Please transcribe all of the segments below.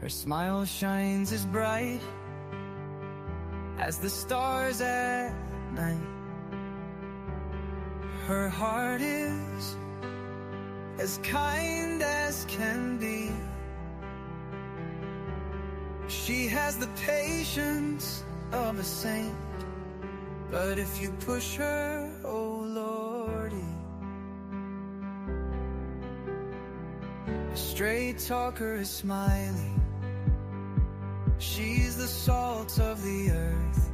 Her smile shines as bright as the stars at night. Her heart is as kind as can be. She has the patience of a saint, but if you push her, oh Lordy. A straight talker is Smiley. She's the salt of the earth.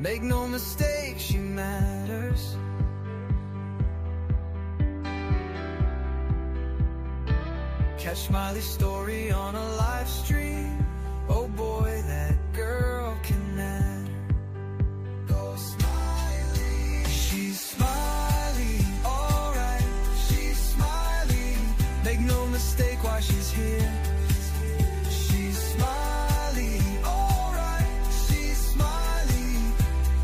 Make no mistake, she matters. Catch Smiley's story on a live stream. Oh boy, that girl can matter. Go Smiley. She's Smiley, alright. She's Smiley. Make no mistake why she's here. She's Smiley, alright. She's Smiley.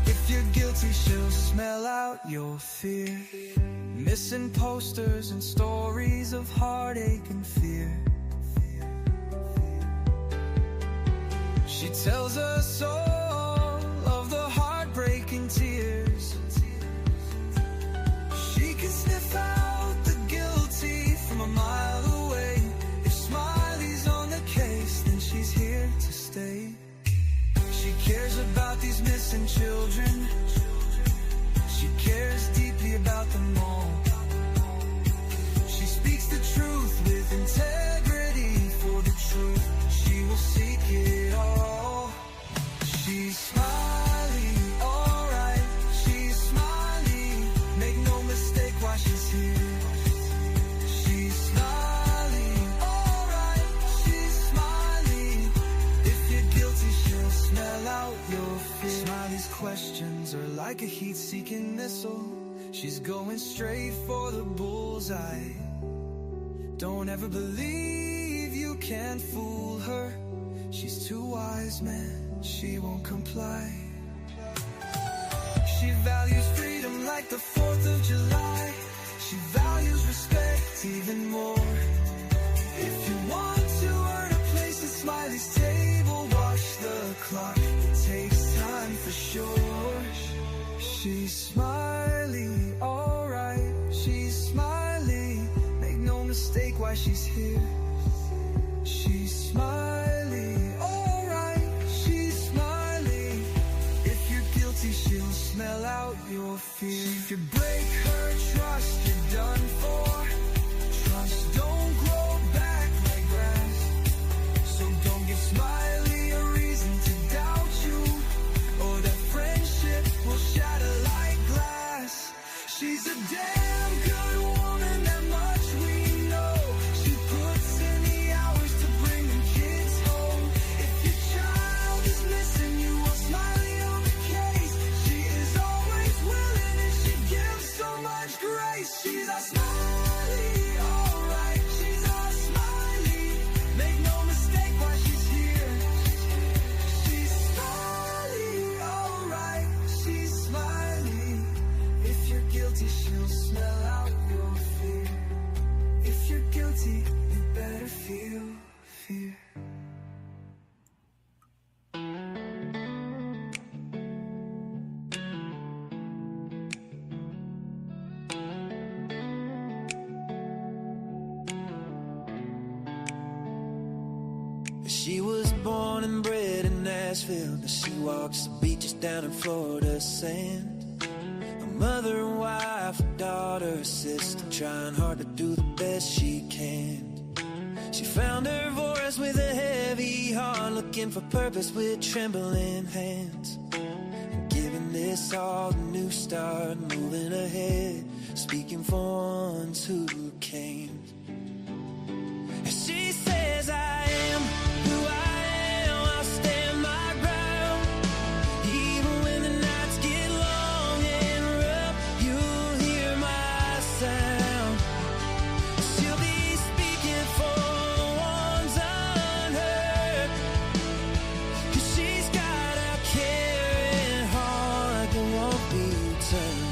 If you're guilty, she'll smell out your fear. Missing posters and stories of heartache and fear. She tells us all of the heartbreaking tears. She can sniff out the guilty from a mile away. If Smiley's on the case, then she's here to stay. She cares about these missing children. She cares deeply about them all. She speaks the truth with integrity. For the truth, she will seek it all. She's Smiley, alright. She's Smiley. Make no mistake why she's here. She's Smiley, alright. She's Smiley. If you're guilty, she'll smell out your fear. Smiley's questions are like a heat-seeking missile. She's going straight for the bullseye. Don't ever believe you can fool her. She's too wise, man, she won't comply. She values freedom like the 4th of July. She values respect even more. If you want to earn a place at Smiley's table, watch the clock, it takes time for sure. She's Smiley, alright. She's Smiley. Make no mistake why she's here. She's Smiley, alright. She's Smiley. If you're guilty, she'll smell out your fear. If you break her trust, you're done for. Trust don't grow back like grass. So don't give Smiley a reason to doubt you, or that friendship will shatter like glass. She's a damn good woman, that much we know. She puts in the hours to bring them kids home. If your child is missing, you want Smiley on the case. She is always willing and she gives so much grace. She's a Smiley, alright. She's a Smiley. Make no mistake why she's here. She's Smiley, alright. She's Smiley. If you're guilty, she'll smell out your fear. If you're guilty, you better feel fear. She was born and bred in Nashville. Now she walks the beaches down in Florida sand. A mother and wife, a daughter, a sister, trying hard to do the best she can. She found her voice with a heavy heart, looking for purpose with trembling hands. And giving this all a new start, moving ahead, speaking for ones who came. And she says, I am who I am, I'll stand my ground. Even when the nights get long and rough, you'll hear my sound. She'll be speaking for the ones unheard, 'cause she's got a caring heart that won't be turned.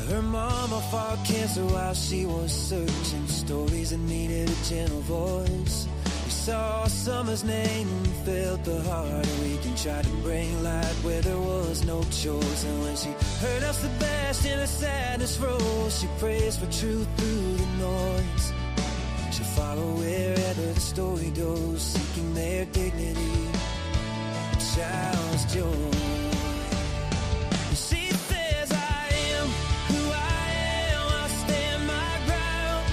Her mama fought cancer while she was searching. Stories that needed a gentle voice. We saw summer's name and felt the heart weak and tried to bring light where there was no choice. And when she heard El Sebastian, her sadness rose. She prays for truth through the noise. She'll follow wherever the story goes, seeking their dignity, a child's joy. She says, I am who I am, I stand my ground.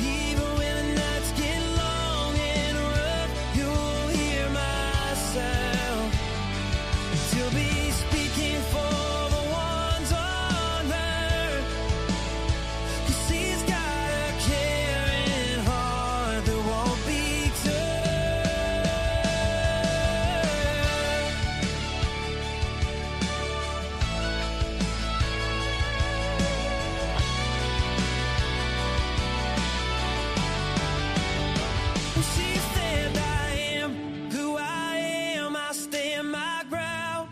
Even when the nights get long and rough, you'll hear my sound. She'll be speaking for the ones on her, 'cause she's got a caring heart that won't be turned. She said, I am who I am, I stand my ground.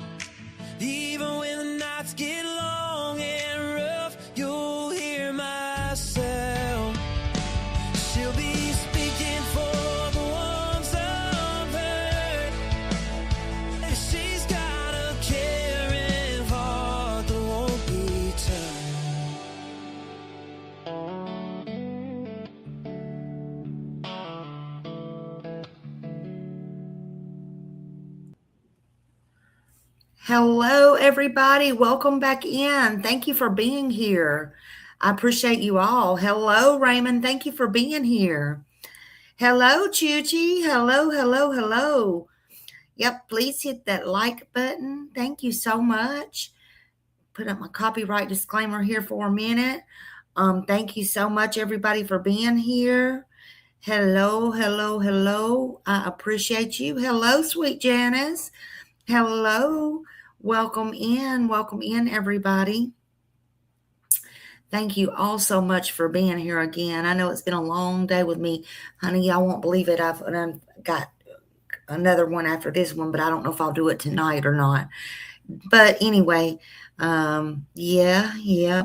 Even when the nights get long and rough, you'll hear my sound. She'll be speaking for the ones of her. She's got a caring heart that won't be turned. Hello, everybody. Welcome back in. Thank you for being here. I appreciate you all. Hello, Raymond. Thank you for being here. Hello, Chuchi. Hello, hello, hello. Yep, please hit that like button. Thank you so much. Put up my copyright disclaimer here for a minute. Thank you so much, everybody, for being here. Hello, hello, hello. I appreciate you. Hello, sweet Janice. Hello. Welcome in, everybody. Thank you all so much for being here again. I know it's been a long day with me. Honey, y'all won't believe it. I've got another one after this one, but I don't know if I'll do it tonight or not. But anyway, yeah.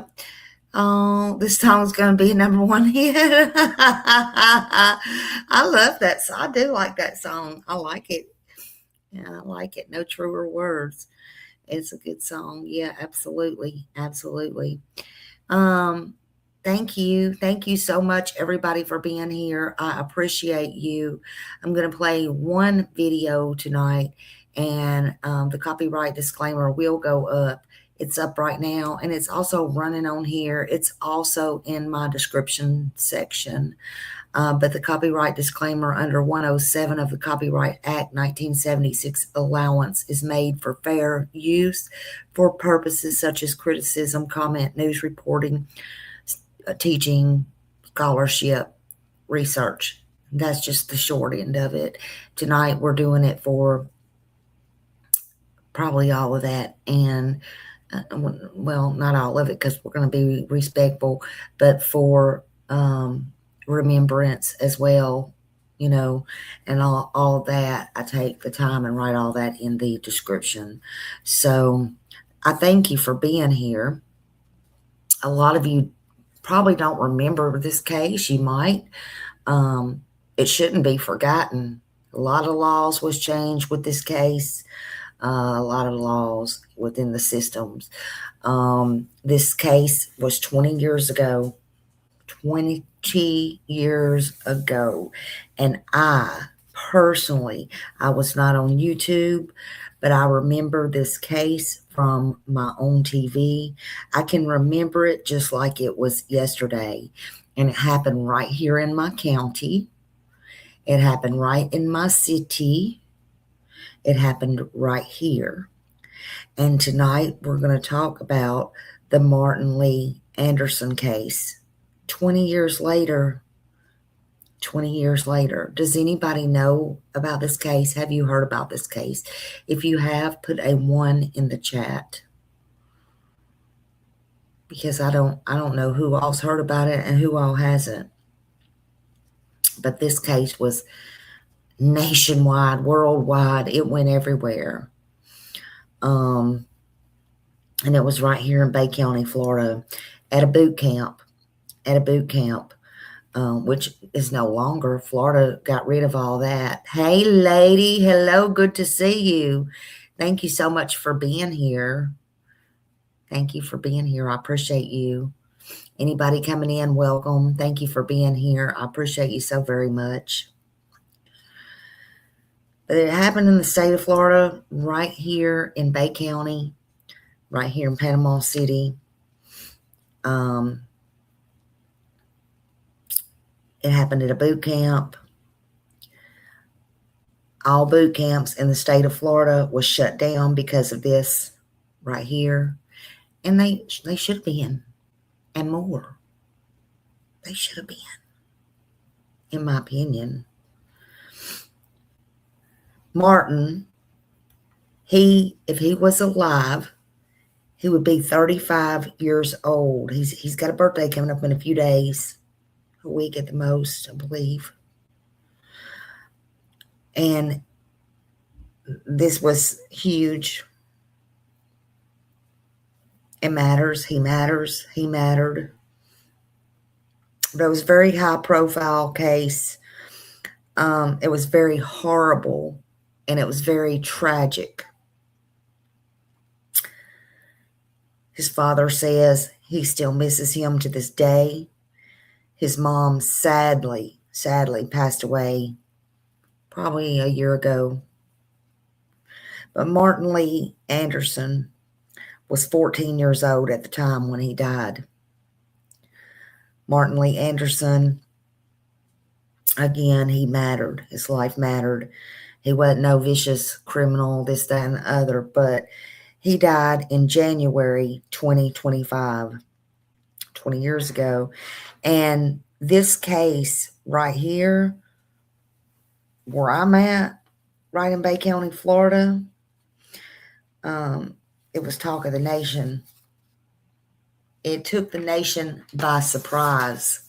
Oh, this song's going to be a #1 hit. I love that song. I do like that song. I like it. Yeah, I like it. No truer words. It's a good song. Yeah, absolutely. Absolutely. Thank you. Thank you so much, everybody, for being here. I appreciate you. I'm going to play one video tonight, and the copyright disclaimer will go up. It's up right now, and it's also running on here. It's also in my description section. But the copyright disclaimer under 107 of the Copyright Act 1976 allowance is made for fair use for purposes such as criticism, comment, news reporting, teaching, scholarship, research. That's just the short end of it. Tonight we're doing it for probably all of that, and well, not all of it, because we're going to be respectful, but for remembrance as well, you know, and all that. I take the time and write all that in the description. So I thank you for being here. A lot of you probably don't remember this case. You might. It shouldn't be forgotten. A lot of laws was changed with this case. A lot of laws within the systems. This case was 20 years ago. 20 years ago. And I personally, I was not on YouTube, but I remember this case from my own TV. I can remember it just like it was yesterday. And it happened right here in my county. It happened right in my city. It happened right here. And tonight we're going to talk about the Martian Lee Anderson case. 20 years later. Does anybody know about this case? Have you heard about this case? If you have, put a 1 in the chat. Because I don't know who all's heard about it and who all hasn't. But this case was nationwide, worldwide. It went everywhere. And it was right here in Bay County, Florida. at a boot camp, which is no longer. Florida got rid of all that. Hey, lady. Hello. Good to see you. Thank you so much for being here. Thank you for being here. I appreciate you. Anybody coming in, welcome. Thank you for being here. I appreciate you so very much. But it happened in the state of Florida, right here in Bay County, right here in Panama City. It happened at a boot camp. All boot camps in the state of Florida was shut down because of this right here. And they should have been, and more. They should have been, in my opinion. Martin, if he was alive, he would be 35 years old. He's got a birthday coming up in a few days, a week at the most, I believe. And this was huge. It matters. He matters. He mattered. But it was a very high profile case. It was very horrible, and it was very tragic. His father says he still misses him to this day. His mom sadly passed away probably a year ago. But Martin Lee Anderson was 14 years old at the time when he died. Martin Lee Anderson, again, he mattered. His life mattered. He wasn't no vicious criminal, this, that, and the other, but he died in January 2025, 20 years ago. And this case right here, where I'm at, right in Bay County, Florida, it was talk of the nation. It took the nation by surprise.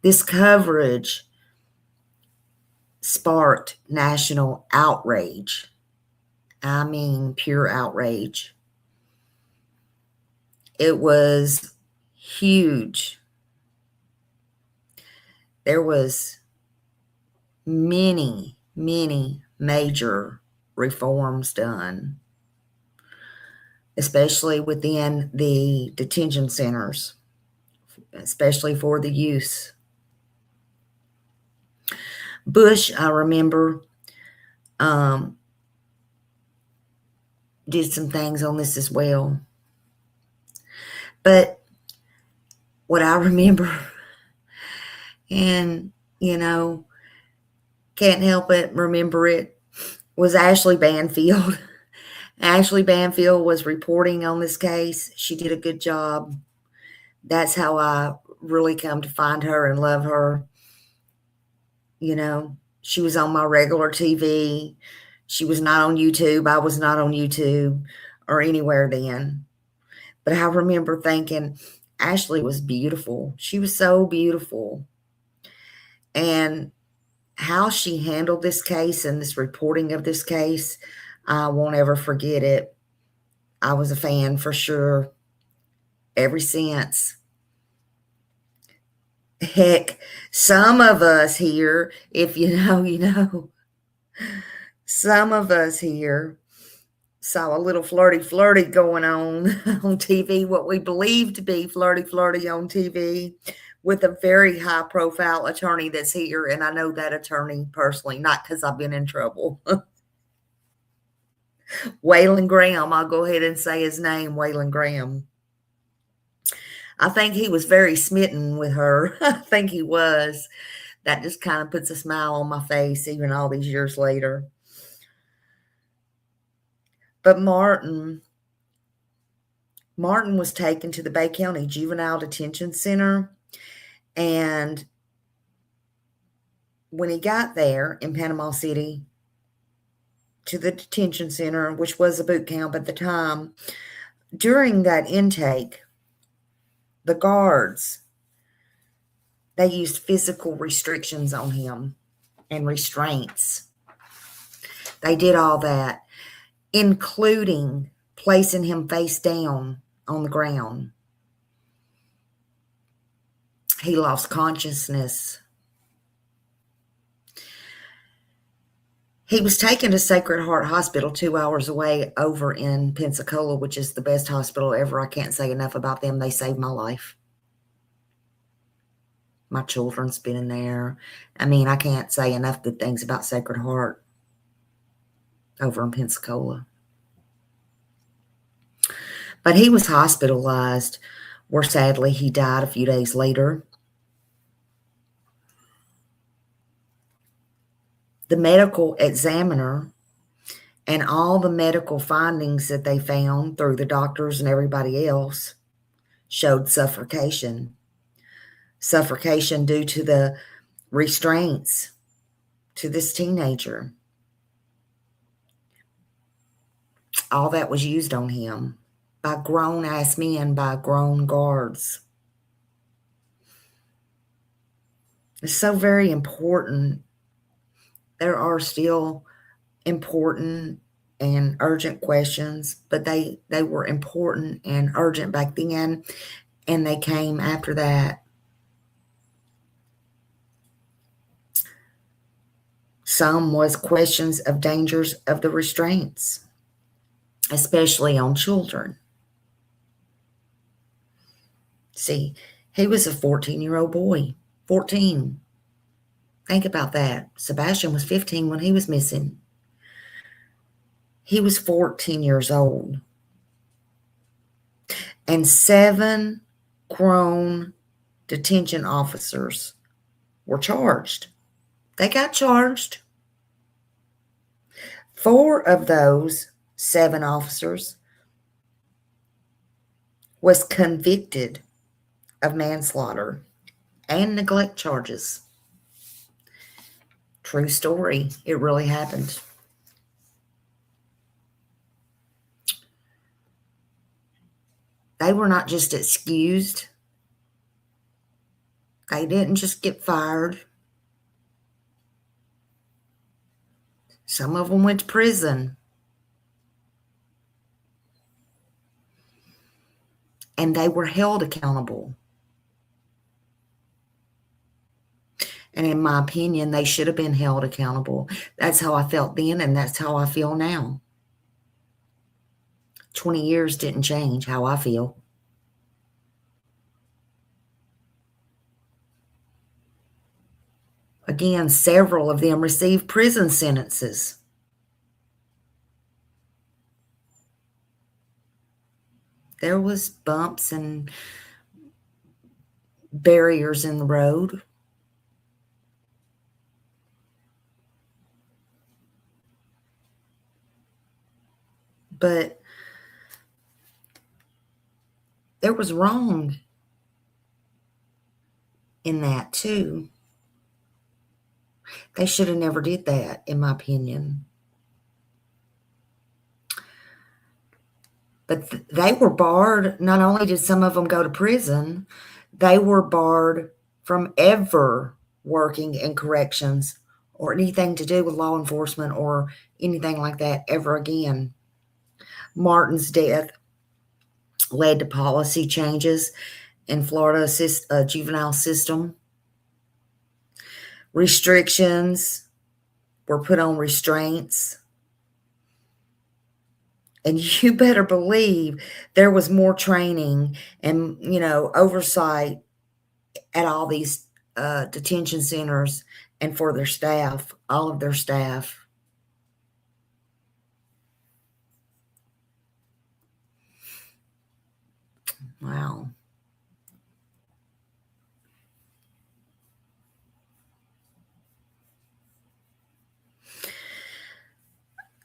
This coverage sparked national outrage. I mean, pure outrage. It was huge. There was many major reforms done, especially within the detention centers, especially for the youth. Bush, I remember, did some things on this as well. But what I remember, and, can't help it, remember it, was Ashley Banfield. Ashley Banfield was reporting on this case. She did a good job. That's how I really come to find her and love her. She was on my regular TV. She was not on YouTube. I was not on YouTube or anywhere then. But I remember thinking Ashley was beautiful. She was so beautiful. And how she handled this case and this reporting of this case, I won't ever forget it. I was a fan for sure ever since. Heck, some of us here, if you know, you know, some of us here saw a little flirty going on TV, what we believe to be flirty on TV, with a very high profile attorney that's here. And I know that attorney personally, not because I've been in trouble. Waylon Graham, I'll go ahead and say his name, Waylon Graham. I think he was very smitten with her. I think he was. That just kind of puts a smile on my face, even all these years later. But Martin was taken to the Bay County Juvenile Detention Center. And when he got there in Panama City to the detention center, which was a boot camp at the time, during that intake, the guards, they used physical restrictions on him and restraints. They did all that, including placing him face down on the ground. He lost consciousness. He was taken to Sacred Heart Hospital 2 hours away over in Pensacola, which is the best hospital ever. I can't say enough about them. They saved my life. My children's been in there. I mean, I can't say enough good things about Sacred Heart over in Pensacola. But he was hospitalized, where sadly he died a few days later. The medical examiner and all the medical findings that they found through the doctors and everybody else showed suffocation. Suffocation due to the restraints to this teenager. All that was used on him by grown-ass men, by grown guards. It's so very important. There are still important and urgent questions, but they were important and urgent back then, and they came after that. Some was questions of dangers of the restraints, especially on children. See, he was a 14-year-old boy. 14. Think about that. Sebastian was 15 when he was missing. He was 14 years old. And 7 grown detention officers were charged. They got charged. 4 of those 7 officers was convicted of manslaughter and neglect charges. True story. It really happened. They were not just excused. They didn't just get fired. Some of them went to prison. And they were held accountable. And in my opinion, they should have been held accountable. That's how I felt then, and that's how I feel now. 20 years didn't change how I feel. Again, several of them received prison sentences. There was bumps and barriers in the road. But there was wrong in that too. They should have never did that, in my opinion. But they were barred. Not only did some of them go to prison, they were barred from ever working in corrections or anything to do with law enforcement or anything like that ever again. Martin's death led to policy changes in Florida's juvenile system. Restrictions were put on restraints. And you better believe there was more training and, oversight at all these detention centers and for their staff, all of their staff. Wow.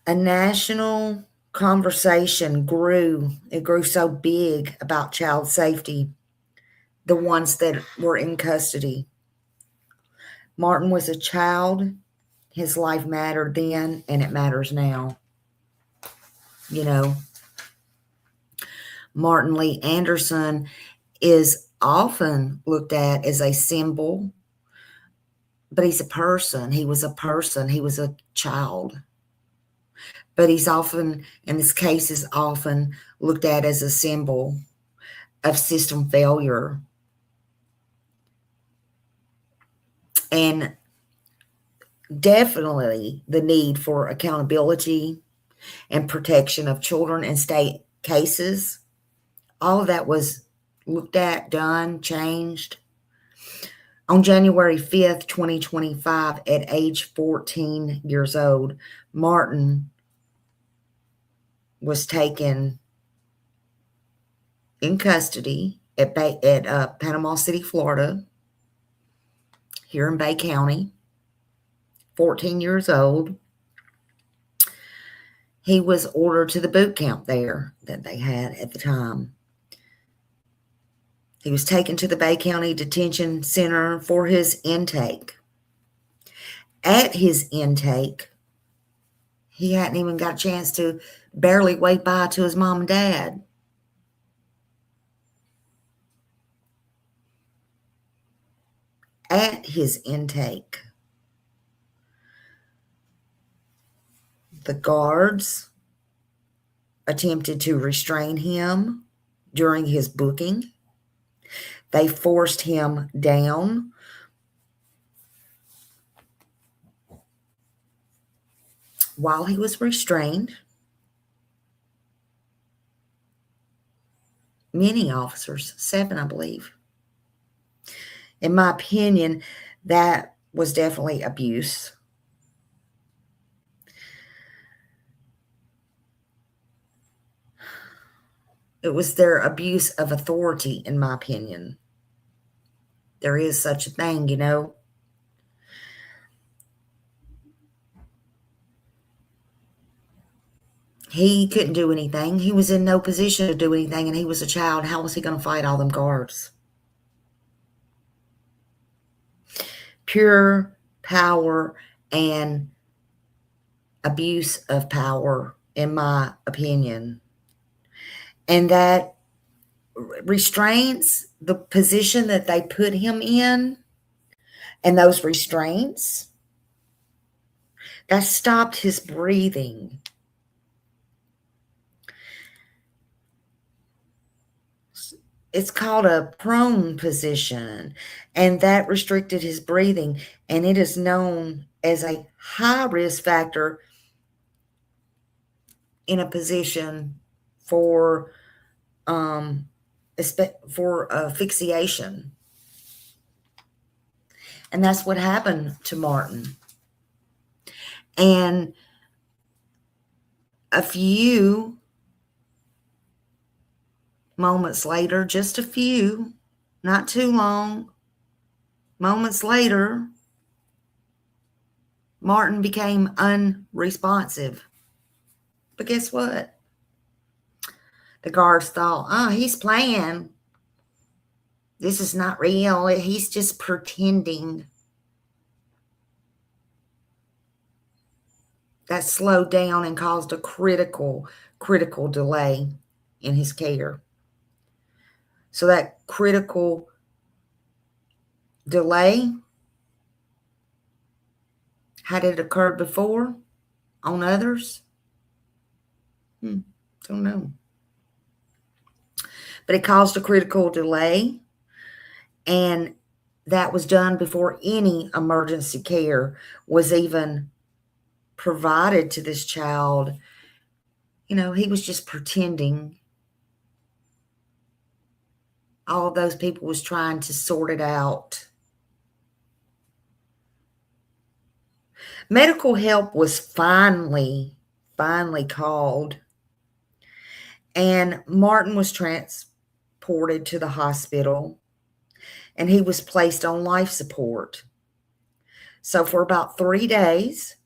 A national conversation grew. It grew so big about child safety, the ones that were in custody. Martin was a child. His life mattered then, and it matters now. Martian Lee Anderson is often looked at as a symbol, but he's a person. He was a person. He was a child. But he's often, in this case, is often looked at as a symbol of system failure. And definitely the need for accountability and protection of children in state cases. All of that was looked at, done, changed. On January 5th, 2025, at age 14 years old, Martin was taken in custody at Panama City, Florida, here in Bay County. 14 years old. He was ordered to the boot camp there that they had at the time. He was taken to the Bay County Detention Center for his intake. At his intake, he hadn't even got a chance to barely wave bye to his mom and dad. At his intake, the guards attempted to restrain him during his booking. They forced him down. While he was restrained, many officers, 7, I believe. In my opinion, that was definitely abuse. It was their abuse of authority, in my opinion. There is such a thing, you know. He couldn't do anything. He was in no position to do anything, and he was a child. How was he going to fight all them guards? Pure power and abuse of power, in my opinion. And that restraints, the position that they put him in, and those restraints, that stopped his breathing. It's called a prone position, and that restricted his breathing, and it is known as a high risk factor in a position for asphyxiation. And that's what happened to Martin. And a few moments later, just a few, not too long, moments later, Martin became unresponsive. But guess what? The guards thought, oh, he's playing. This is not real. He's just pretending. That slowed down and caused a critical delay in his care. So that critical delay, had it occurred before on others? Don't know. But it caused a critical delay, and that was done before any emergency care was even provided to this child. You know, he was just pretending. All of those people was trying to sort it out. Medical help was finally called, and Martin was transported to the hospital, and he was placed on life support. So for about 3 days,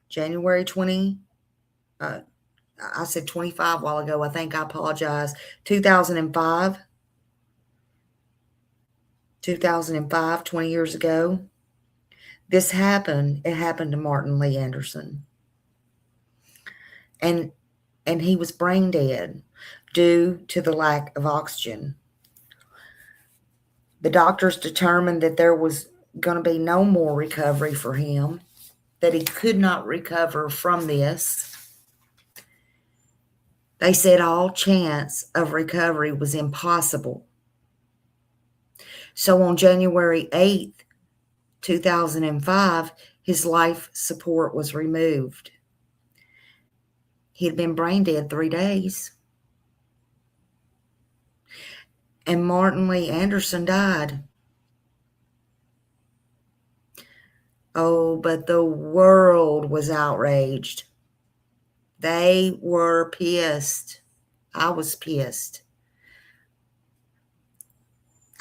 January 20, I said 25 a while ago, I think, I apologize, 2005, 20 years ago, this happened. It happened to Martin Lee Anderson. And he was brain dead due to the lack of oxygen. The doctors determined that there was going to be no more recovery for him, that he could not recover from this. They said all chance of recovery was impossible. So on January 8th, 2005, his life support was removed. He had been brain dead 3 days. And Martin Lee Anderson died. Oh, but the world was outraged. They were pissed. I was pissed.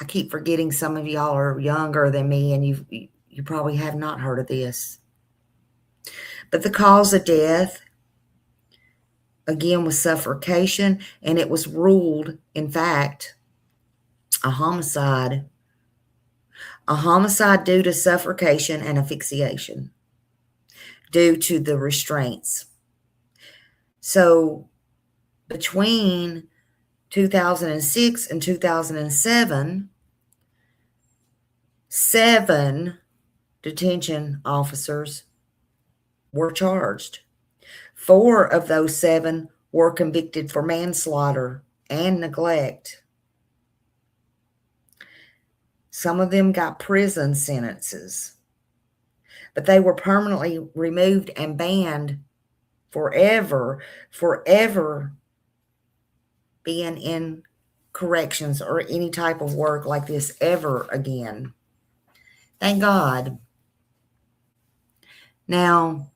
I keep forgetting some of y'all are younger than me, and you probably have not heard of this. But the cause of death, again, was suffocation, and it was ruled, in fact, a homicide. A homicide due to suffocation and asphyxiation, due to the restraints. So between 2006 and 2007, 7 detention officers were charged. 4 of those 7 were convicted for manslaughter and neglect. Some of them got prison sentences, but they were permanently removed and banned forever being in corrections or any type of work like this ever again. Thank God. Now,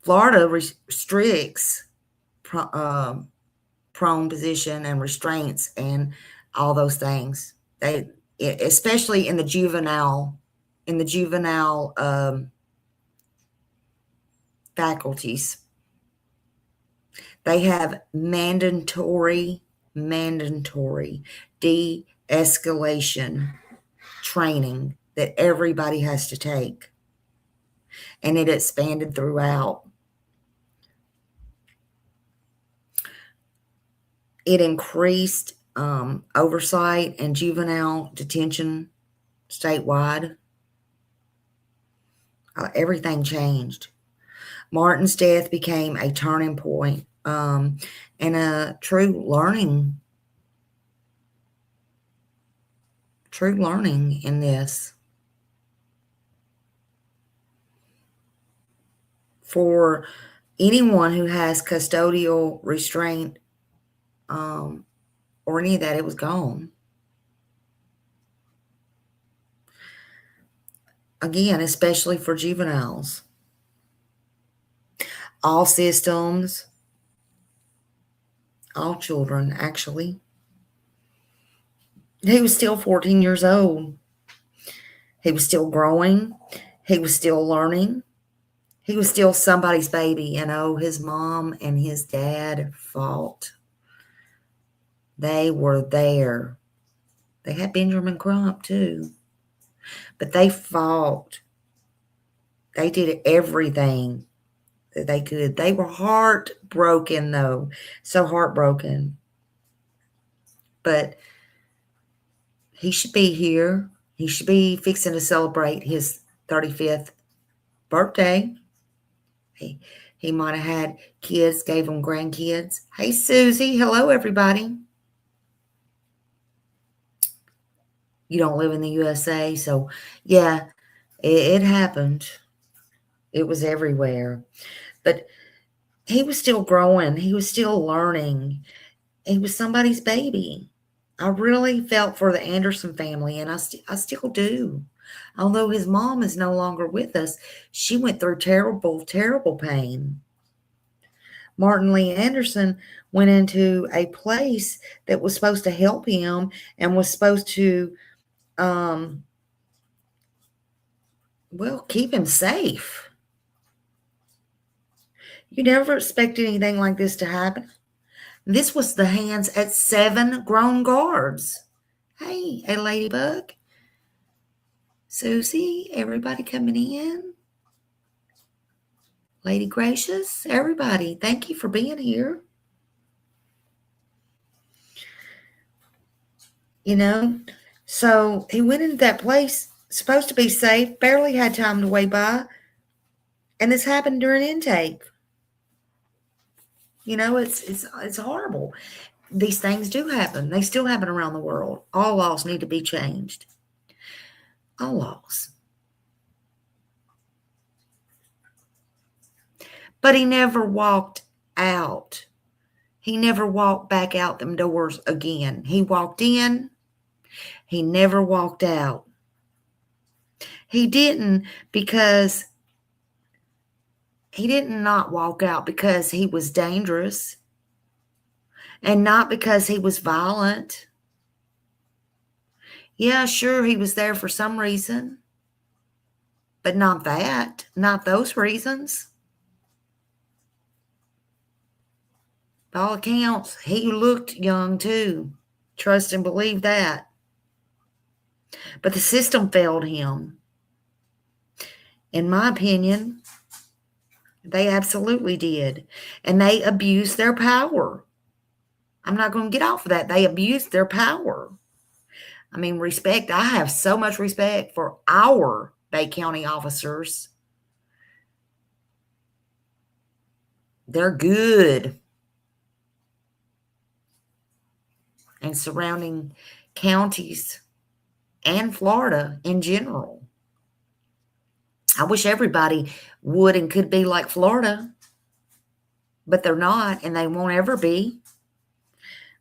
Florida restricts prone position and restraints and all those things. They, especially in the juvenile faculties, they have mandatory de-escalation training that everybody has to take, and it expanded throughout. It increased oversight and juvenile detention statewide. Everything changed. Martin's death became a turning point and a true learning in this. For anyone who has custodial restraint or any of that, it was gone. Again, especially for juveniles. All systems, all children, actually. He was still 14 years old. He was still growing. He was still learning. He was still somebody's baby. You know, his mom and his dad fought. They were there. They had Benjamin Crump too. But they fought. They did everything that they could. They were heartbroken, though. So heartbroken. But he should be here. He should be fixing to celebrate his 35th birthday. He might have had kids, gave them grandkids. Hey, Susie. Hello, everybody. You don't live in the USA, so yeah, it happened. It was everywhere. But he was still growing. He was still learning. He was somebody's baby. I really felt for the Anderson family, and I still do. Although his mom is no longer with us, she went through terrible, terrible pain. Martin Lee Anderson went into a place that was supposed to help him and was supposed to, keep him safe. You never expect anything like this to happen. This was the hands at 7 grown guards. Hey, Ladybug. Susie, everybody coming in. Lady Gracious, everybody, thank you for being here. You know, so he went into that place, supposed to be safe, barely had time to wait by, and this happened during intake. You know, it's horrible. These things do happen. They still happen around the world. All laws need to be changed. All laws. But he never walked out. He never walked back out them doors again. He walked in. He never walked out. He didn't because he did not walk out because he was dangerous and not because he was violent. Yeah, sure, he was there for some reason, but not that, not those reasons. By all accounts, he looked young too. Trust and believe that. But the system failed him. In my opinion, they absolutely did. And they abused their power. I'm not going to get off of that. They abused their power. I mean, respect. I have so much respect for our Bay County officers. They're good. And surrounding counties and Florida in general. I wish everybody would and could be like Florida, but they're not, and they won't ever be.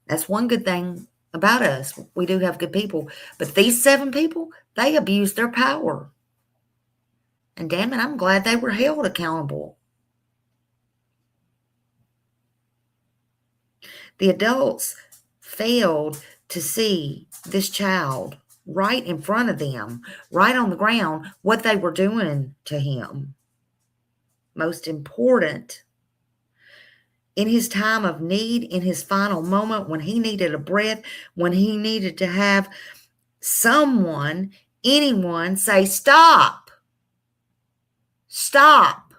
That's one good thing about us. We do have good people, but these 7 people, they abused their power. And damn it, I'm glad they were held accountable. The adults failed to see this child right in front of them, right on the ground, what they were doing to him. Most important, in his time of need, in his final moment, when he needed a breath, when he needed to have someone, anyone say, stop, stop.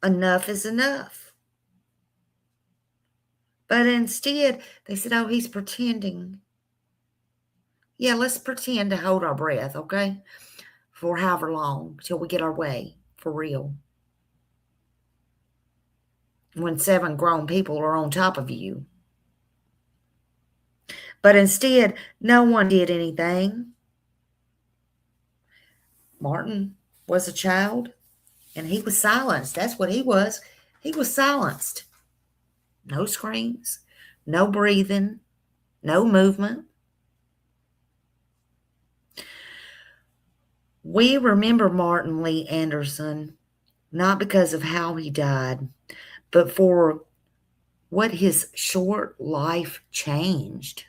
Enough is enough. But instead, they said, oh, he's pretending. Yeah, let's pretend to hold our breath, okay? For however long, till we get our way, for real. When 7 grown people are on top of you. But instead, no one did anything. Martin was a child, and he was silenced. That's what he was. He was silenced. No screams, no breathing, no movement. We remember Martin Lee Anderson not because of how he died, but for what his short life changed.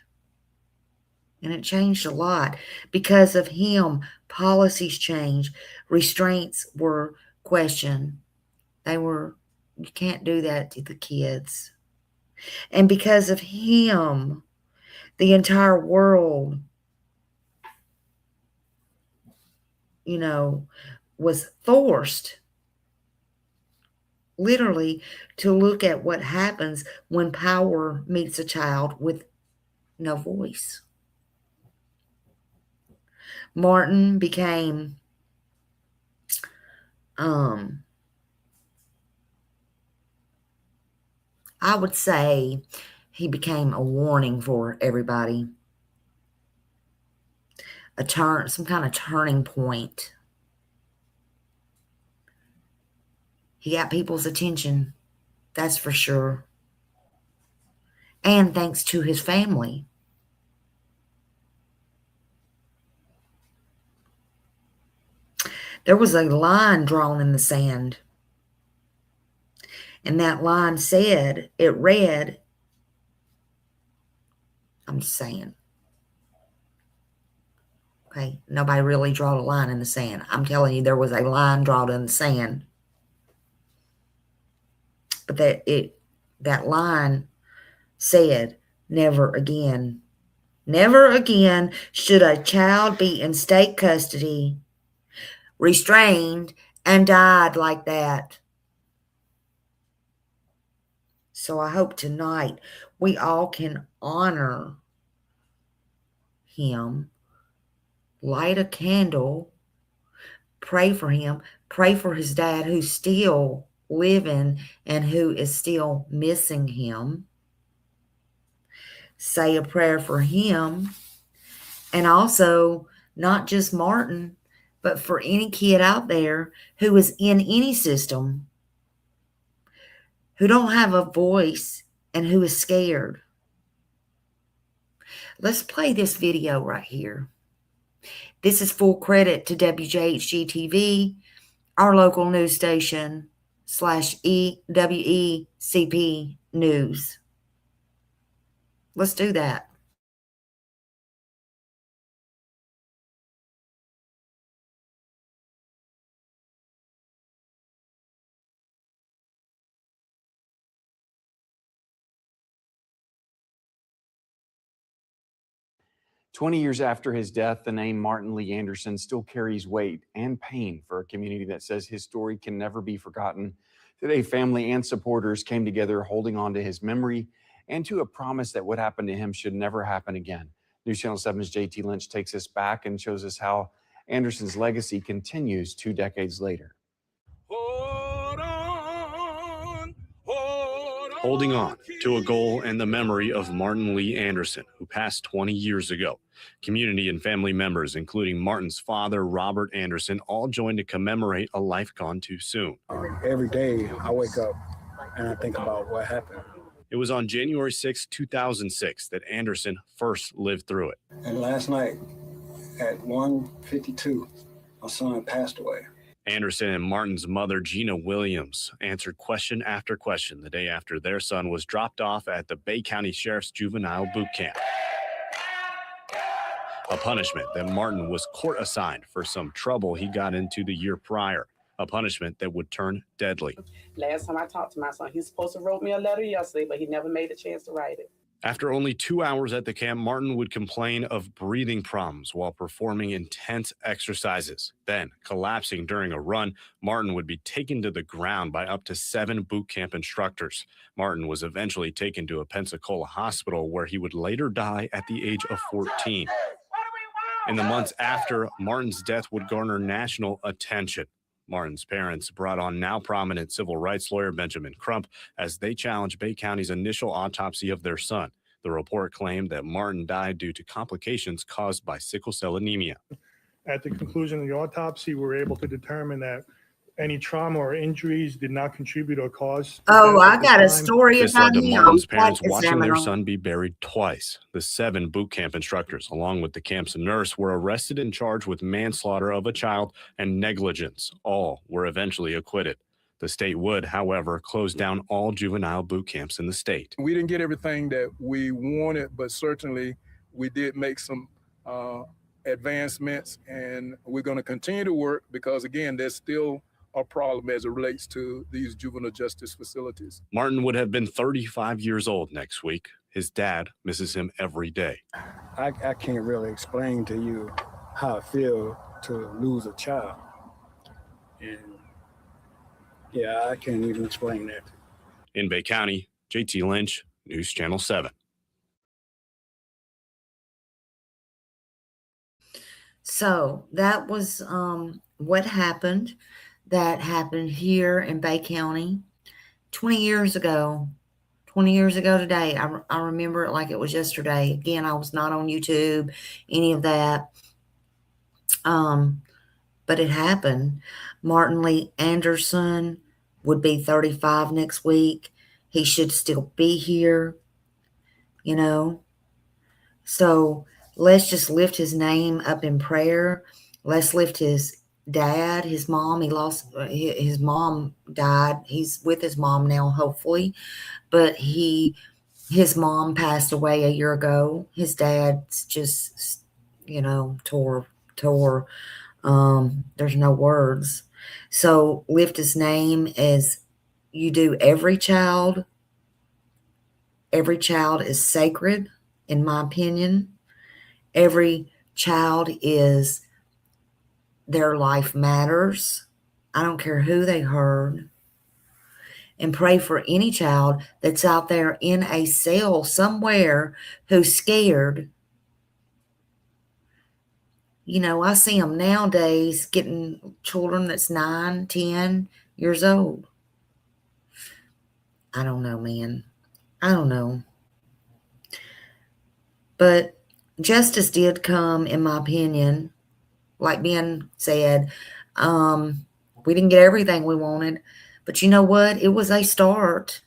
And it changed a lot. Because of him, policies changed. Restraints were questioned. You can't do that to the kids. And because of him, the entire world, was forced, literally, to look at what happens when power meets a child with no voice. Martin became, I would say he became a warning for everybody. Some kind of turning point. He got people's attention, that's for sure. And thanks to his family. There was a line drawn in the sand. And that line read, I'm just saying. Okay, nobody really drew a line in the sand. I'm telling you, there was a line drawn in the sand. But that line said, never again. Never again should a child be in state custody, restrained, and died like that. So I hope tonight we all can honor him, light a candle, pray for him, pray for his dad who's still living and who is still missing him. Say a prayer for him. And also, not just Martin, but for any kid out there who is in any system who don't have a voice and who is scared. Let's play this video right here. This is full credit to WJHG TV, our local news station, /WECP News. Let's do that. "20 years after his death, the name Martin Lee Anderson still carries weight and pain for a community that says his story can never be forgotten. Today, family and supporters came together holding on to his memory and to a promise that what happened to him should never happen again. News Channel 7's JT Lynch takes us back and shows us how Anderson's legacy continues 2 decades later. Holding on to a goal and the memory of Martin Lee Anderson, who passed 20 years ago. Community and family members, including Martin's father, Robert Anderson, all joined to commemorate a life gone too soon. Every day I wake up and I think about what happened. It was on January 6, 2006 that Anderson first lived through it. And last night at 1:52, my son passed away. Anderson and Martin's mother, Gina Williams, answered question after question the day after their son was dropped off at the Bay County Sheriff's Juvenile Boot Camp. A punishment that Martin was court assigned for some trouble he got into the year prior. A punishment that would turn deadly. Last time I talked to my son, he's supposed to wrote me a letter yesterday, but he never made a chance to write it. After only 2 hours at the camp, Martin would complain of breathing problems while performing intense exercises. Then, collapsing during a run, Martin would be taken to the ground by up to 7 boot camp instructors. Martin was eventually taken to a Pensacola hospital where he would later die at the age of 14. In the months after, Martin's death would garner national attention. Martin's parents brought on now prominent civil rights lawyer Benjamin Crump as they challenged Bay County's initial autopsy of their son. The report claimed that Martin died due to complications caused by sickle cell anemia. At the conclusion of the autopsy, we were able to determine that any trauma or injuries did not contribute or cause. Oh, I got a story This about led to him. Martin's parents watching their son be buried twice. The 7 boot camp instructors, along with the camp's nurse, were arrested and charged with manslaughter of a child and negligence. All were eventually acquitted. The state would, however, close down all juvenile boot camps in the state. We didn't get everything that we wanted, but certainly we did make some advancements, and we're going to continue to work because, again, there's still a problem as it relates to these juvenile justice facilities. Martin would have been 35 years old next week. His dad misses him every day. I can't really explain to you how I feel to lose a child. And yeah, I can't even explain that. In Bay County, JT Lynch, News Channel 7. So that was what happened. That happened here in Bay County 20 years ago. 20 years ago today. I remember it like it was yesterday. Again, I was not on YouTube, any of that. But it happened. Martin Lee Anderson would be 35 next week. He should still be here, you know. So let's just lift his name up in prayer. Let's lift his dad, his mom. His mom died. He's with his mom now, hopefully. But his mom passed away a year ago. His dad's just, tore. There's no words. So lift his name as you do every child. Every child is sacred, in my opinion. Every child is, their life matters. I don't care who they hurt. And pray for any child that's out there in a cell somewhere who's scared. I see them nowadays getting children that's 9, 10 years old. I don't know, man. I don't know. But justice did come, in my opinion. Like Ben said, we didn't get everything we wanted. But you know what? It was a start.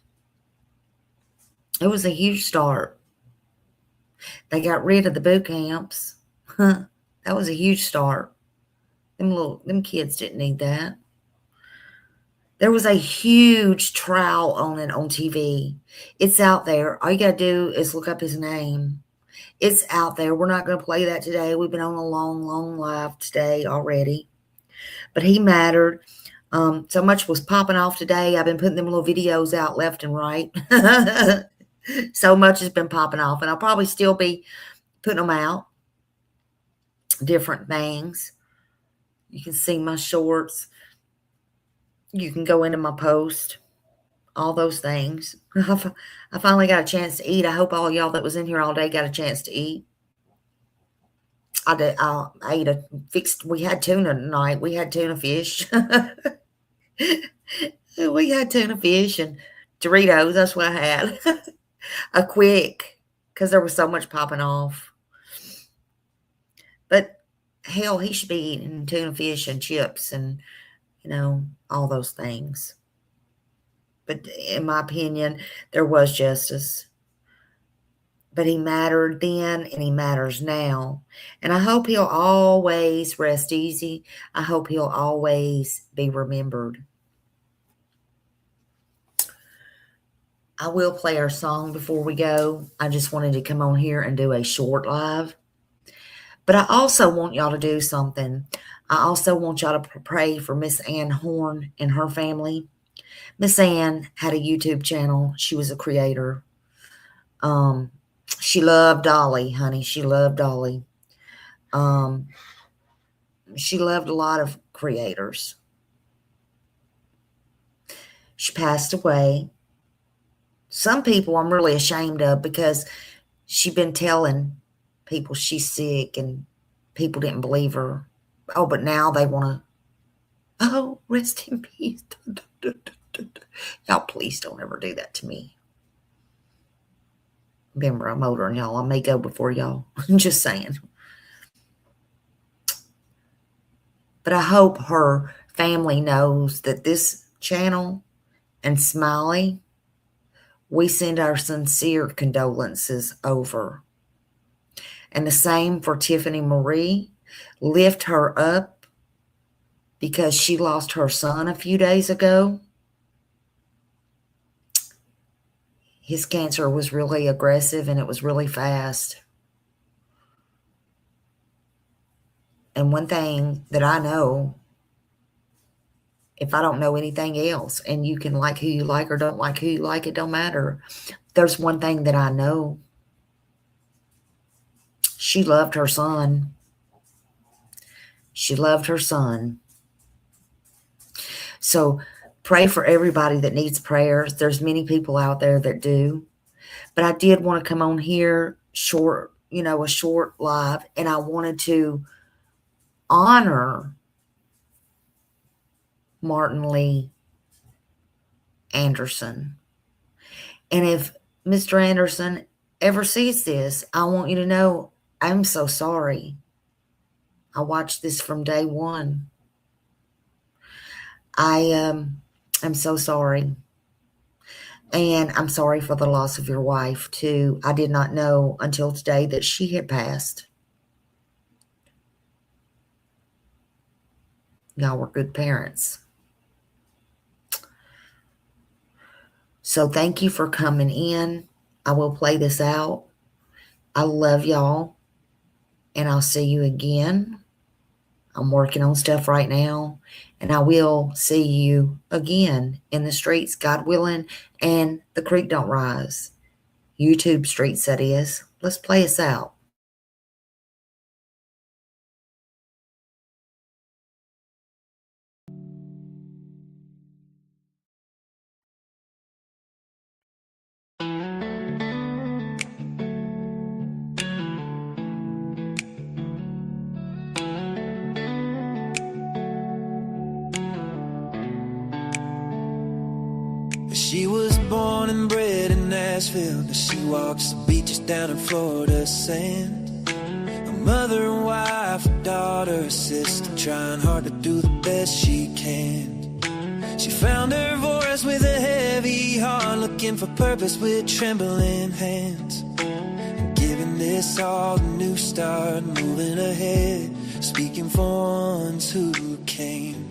It was a huge start. They got rid of the boot camps. That was a huge start. Them kids didn't need that. There was a huge trial on it on TV. It's out there. All you got to do is look up his name. It's out there. We're not going to play that today. We've been on a long, long live today already. But he mattered. So much was popping off today. I've been putting them little videos out left and right. So much has been popping off. And I'll probably still be putting them out. Different things. You can see my shorts. You can go into my post. All those things. I finally got a chance to eat. I hope all y'all that was in here all day got a chance to eat. I did. I ate we had tuna tonight. We had tuna fish. We had tuna fish and Doritos. That's what I had. A quick, because there was so much popping off. But hell, he should be eating tuna fish and chips and, all those things. But in my opinion, there was justice. But he mattered then and he matters now. And I hope he'll always rest easy. I hope he'll always be remembered. I will play our song before we go. I just wanted to come on here and do a short live. But I also want y'all to do something. I also want y'all to pray for Miss Ann Horn and her family. Miss Ann had a YouTube channel. She was a creator. She loved Dolly, honey. She loved Dolly. She loved a lot of creators. She passed away. Some people I'm really ashamed of because she'd been telling people she's sick and people didn't believe her. Oh, but now they want to, rest in peace. Y'all, please don't ever do that to me. Remember, I'm older than y'all. I may go before y'all. I'm just saying. But I hope her family knows that this channel and Smiley, we send our sincere condolences over. And the same for Tiffany Marie. Lift her up because she lost her son a few days ago. His cancer was really aggressive and it was really fast. And one thing that I know, if I don't know anything else, and you can like who you like or don't like who you like, it don't matter. There's one thing that I know. She loved her son. She loved her son. So pray for everybody that needs prayers. There's many people out there that do. But I did want to come on here short, a short live, and I wanted to honor Martian Lee Anderson. And if Mr. Anderson ever sees this, I want you to know I'm so sorry. I watched this from day one. I'm so sorry. And I'm sorry for the loss of your wife, too. I did not know until today that she had passed. Y'all were good parents. So thank you for coming in. I will play this out. I love y'all. And I'll see you again. I'm working on stuff right now. And I will see you again in the streets, God willing, and the creek don't rise. YouTube streets, that is. Let's play us out. She was born and bred in Nashville, but she walks the beaches down in Florida sand. A mother and wife, a daughter, a sister, trying hard to do the best she can. She found her voice stars with a heavy heart, looking for purpose with trembling hands. Giving this all a new start, moving ahead, speaking for ones who came.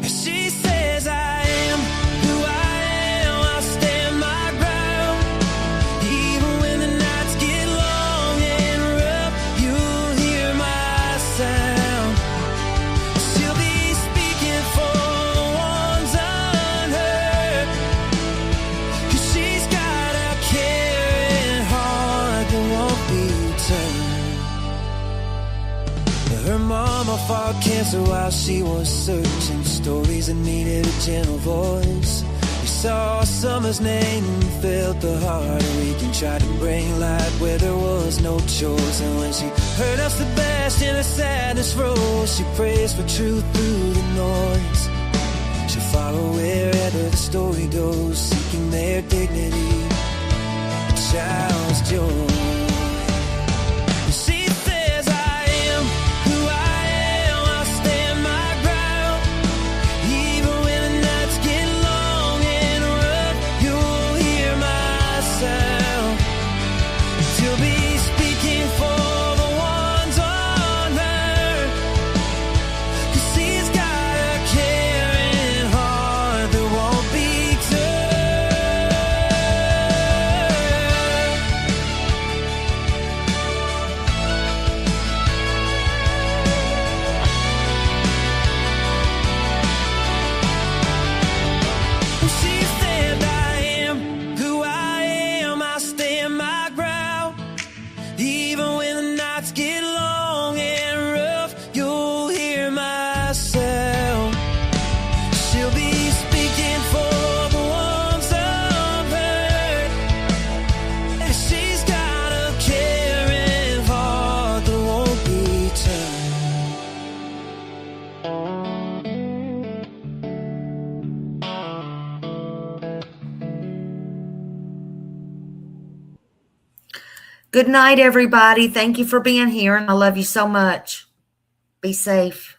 She says I am who I am, I'll stand my ground. Even when the nights get long and rough, you'll hear my sound. She'll be speaking for the ones unheard, 'cause she's got a caring heart that won't be turned. Her mama fought cancer while she was searching, stories that needed a gentle voice. We saw summer's name and felt the heart ache and tried to bring light where there was no choice. And when she heard of Sebastian, her sadness rose. She prays for truth through the noise. She'll follow wherever the story goes, seeking their dignity, a child's joy. She says I am who I am, I'll stand my ground. Even when the nights get long and rough, you'll hear my sound. She'll be speaking for the ones unheard, 'cause she's got a caring heart that won't be She said I am who I am, I'll stand my ground. Even when the nights get long and rough, you'll hear my sound. She'll be speaking for the ones unheard, and she's got a caring heart that won't be turned. Good night, everybody. Thank you for being here, and I love you so much. Be safe.